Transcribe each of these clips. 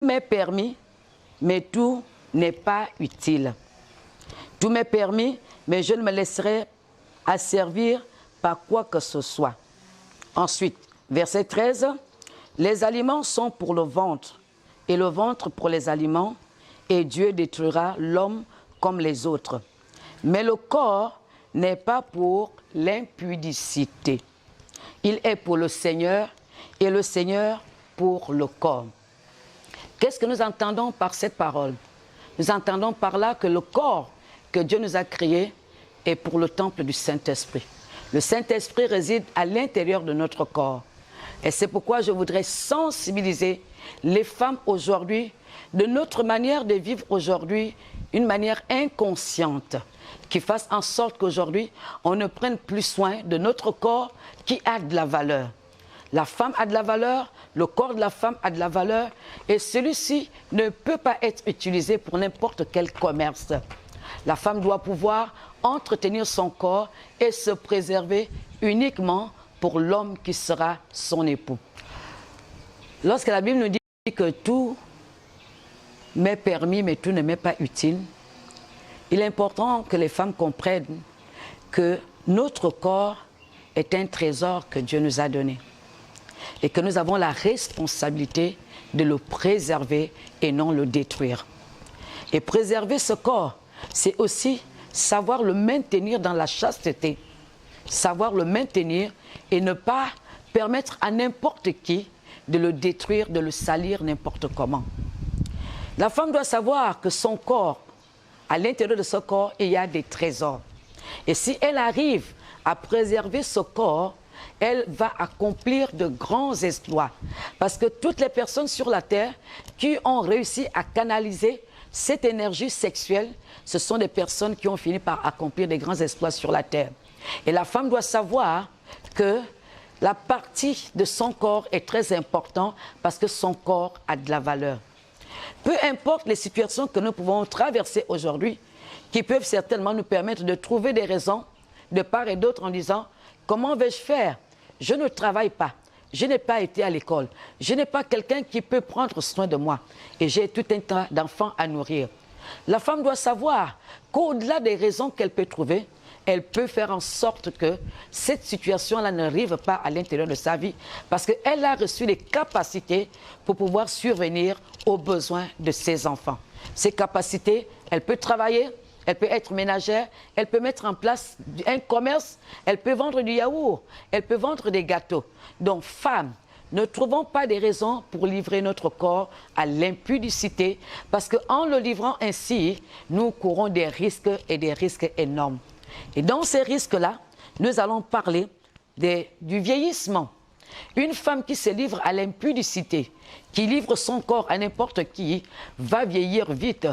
m'est permis, mais tout n'est pas utile. Tout m'est permis, mais je ne me laisserai asservir par quoi que ce soit. Ensuite, verset 13, les aliments sont pour le ventre, et le ventre pour les aliments, et Dieu détruira l'homme comme les autres. Mais le corps n'est pas pour l'impudicité. Il est pour le Seigneur, et le Seigneur pour le corps. Qu'est-ce que nous entendons par cette parole? Nous entendons par là que le corps que Dieu nous a créé est pour le temple du Saint-Esprit. Le Saint-Esprit réside à l'intérieur de notre corps. Et c'est pourquoi je voudrais sensibiliser les femmes aujourd'hui de notre manière de vivre aujourd'hui, une manière inconsciente, qui fasse en sorte qu'aujourd'hui, on ne prenne plus soin de notre corps qui a de la valeur. La femme a de la valeur, le corps de la femme a de la valeur, et celui-ci ne peut pas être utilisé pour n'importe quel commerce. La femme doit pouvoir entretenir son corps et se préserver uniquement pour l'homme qui sera son époux. Lorsque la Bible nous dit que tout m'est permis, mais tout ne m'est pas utile, il est important que les femmes comprennent que notre corps est un trésor que Dieu nous a donné et que nous avons la responsabilité de le préserver et non le détruire. Et préserver ce corps, c'est aussi savoir le maintenir dans la chasteté, savoir le maintenir et ne pas permettre à n'importe qui de le détruire, de le salir n'importe comment. La femme doit savoir que son corps, à l'intérieur de ce corps, il y a des trésors. Et si elle arrive à préserver ce corps, elle va accomplir de grands exploits. Parce que toutes les personnes sur la terre qui ont réussi à canaliser cette énergie sexuelle, ce sont des personnes qui ont fini par accomplir des grands exploits sur la terre. Et la femme doit savoir que la partie de son corps est très importante parce que son corps a de la valeur. Peu importe les situations que nous pouvons traverser aujourd'hui, qui peuvent certainement nous permettre de trouver des raisons de part et d'autre en disant « Comment vais-je faire? Je ne travaille pas. Je n'ai pas été à l'école. Je n'ai pas quelqu'un qui peut prendre soin de moi. Et j'ai tout un tas d'enfants à nourrir. » La femme doit savoir qu'au-delà des raisons qu'elle peut trouver, elle peut faire en sorte que cette situation-là n'arrive pas à l'intérieur de sa vie parce qu'elle a reçu les capacités pour pouvoir survenir aux besoins de ses enfants. Ces capacités, elle peut travailler, elle peut être ménagère, elle peut mettre en place un commerce, elle peut vendre du yaourt, elle peut vendre des gâteaux. Donc, femmes, ne trouvons pas des raisons pour livrer notre corps à l'impudicité parce qu'en le livrant ainsi, nous courons des risques et des risques énormes. Et dans ces risques-là, nous allons parler du vieillissement. Une femme qui se livre à l'impudicité, qui livre son corps à n'importe qui, va vieillir vite.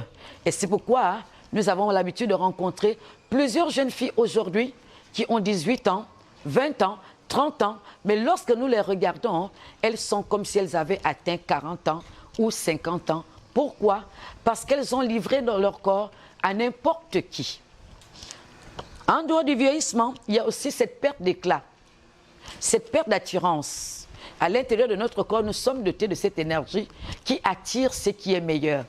Et c'est pourquoi nous avons l'habitude de rencontrer plusieurs jeunes filles aujourd'hui qui ont 18 ans, 20 ans, 30 ans, mais lorsque nous les regardons, elles sont comme si elles avaient atteint 40 ans ou 50 ans. Pourquoi? Parce qu'elles ont livré dans leur corps à n'importe qui. En dehors du vieillissement, il y a aussi cette perte d'éclat, cette perte d'attirance. À l'intérieur de notre corps, nous sommes dotés de cette énergie qui attire ce qui est meilleur.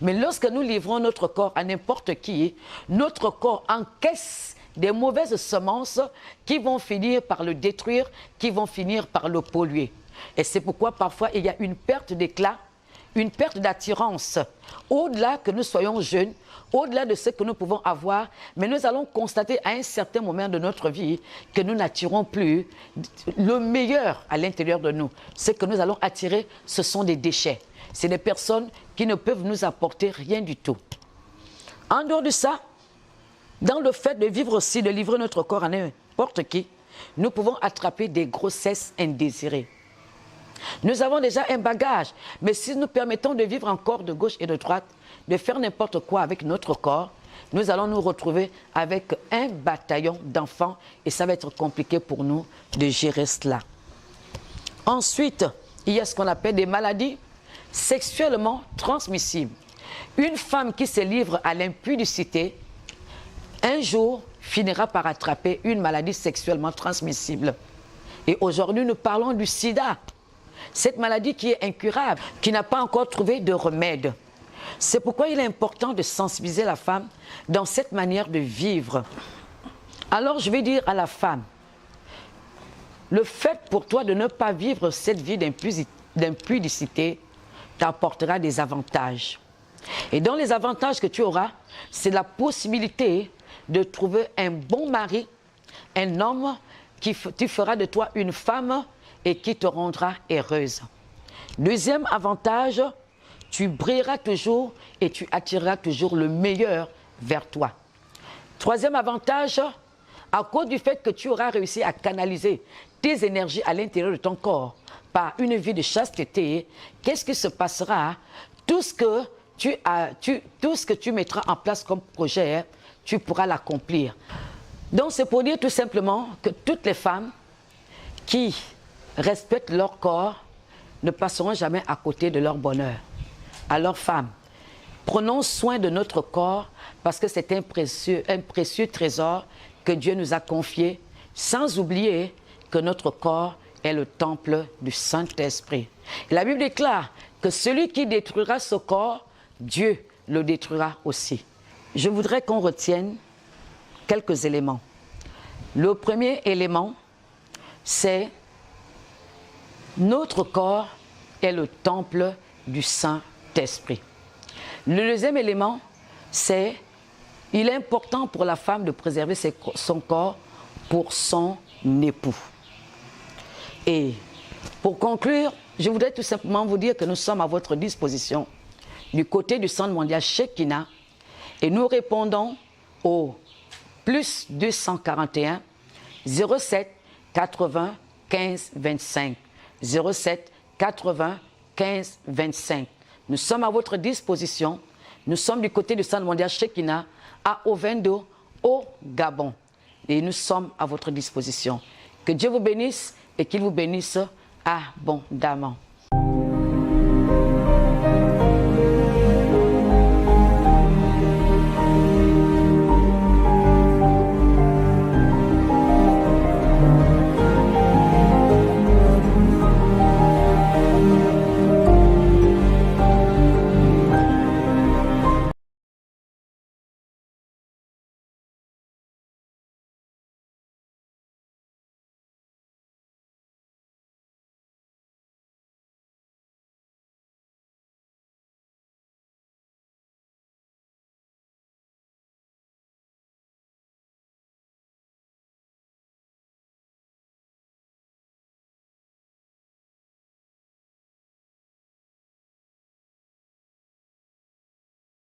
Mais lorsque nous livrons notre corps à n'importe qui, notre corps encaisse des mauvaises semences qui vont finir par le détruire, qui vont finir par le polluer. Et c'est pourquoi parfois il y a une perte d'éclat, une perte d'attirance. Au-delà que nous soyons jeunes, au-delà de ce que nous pouvons avoir, mais nous allons constater à un certain moment de notre vie que nous n'attirons plus le meilleur à l'intérieur de nous. Ce que nous allons attirer, ce sont des déchets. C'est des personnes qui ne peuvent nous apporter rien du tout. En dehors de ça, dans le fait de vivre aussi, de livrer notre corps à n'importe qui, nous pouvons attraper des grossesses indésirées. Nous avons déjà un bagage, mais si nous permettons de vivre encore de gauche et de droite, de faire n'importe quoi avec notre corps, nous allons nous retrouver avec un bataillon d'enfants et ça va être compliqué pour nous de gérer cela. Ensuite, il y a ce qu'on appelle des maladies sexuellement transmissibles. Une femme qui se livre à l'impudicité, un jour, finira par attraper une maladie sexuellement transmissible. Et aujourd'hui, nous parlons du sida. Cette maladie qui est incurable, qui n'a pas encore trouvé de remède. C'est pourquoi il est important de sensibiliser la femme dans cette manière de vivre. Alors je vais dire à la femme, le fait pour toi de ne pas vivre cette vie d'impudicité t'apportera des avantages. Et dans les avantages que tu auras, c'est la possibilité de trouver un bon mari, un homme qui fera de toi une femme et qui te rendra heureuse. Deuxième avantage, tu brilleras toujours et tu attireras toujours le meilleur vers toi. Troisième avantage, à cause du fait que tu auras réussi à canaliser tes énergies à l'intérieur de ton corps par une vie de chasteté, qu'est-ce qui se passera? Tout ce que tu mettras en place comme projet, tu pourras l'accomplir. Donc c'est pour dire tout simplement que toutes les femmes qui respectent leur corps ne passeront jamais à côté de leur bonheur. Alors femmes, prenons soin de notre corps parce que c'est un précieux trésor que Dieu nous a confié, sans oublier que notre corps est le temple du Saint-Esprit. La Bible déclare que celui qui détruira ce corps, Dieu le détruira aussi. Je voudrais qu'on retienne quelques éléments. Le premier élément, c'est notre corps est le temple du Saint-Esprit. Le deuxième élément, c'est il est important pour la femme de préserver son corps pour son époux. Et pour conclure, je voudrais tout simplement vous dire que nous sommes à votre disposition du côté du Centre mondial Shekinah et nous répondons au plus 241 07 80 15 25 07 80 15 25. Nous sommes à votre disposition. Nous sommes du côté du Centre mondial Shekinah à Ovendo, au Gabon. Et nous sommes à votre disposition. Que Dieu vous bénisse et qu'il vous bénisse abondamment.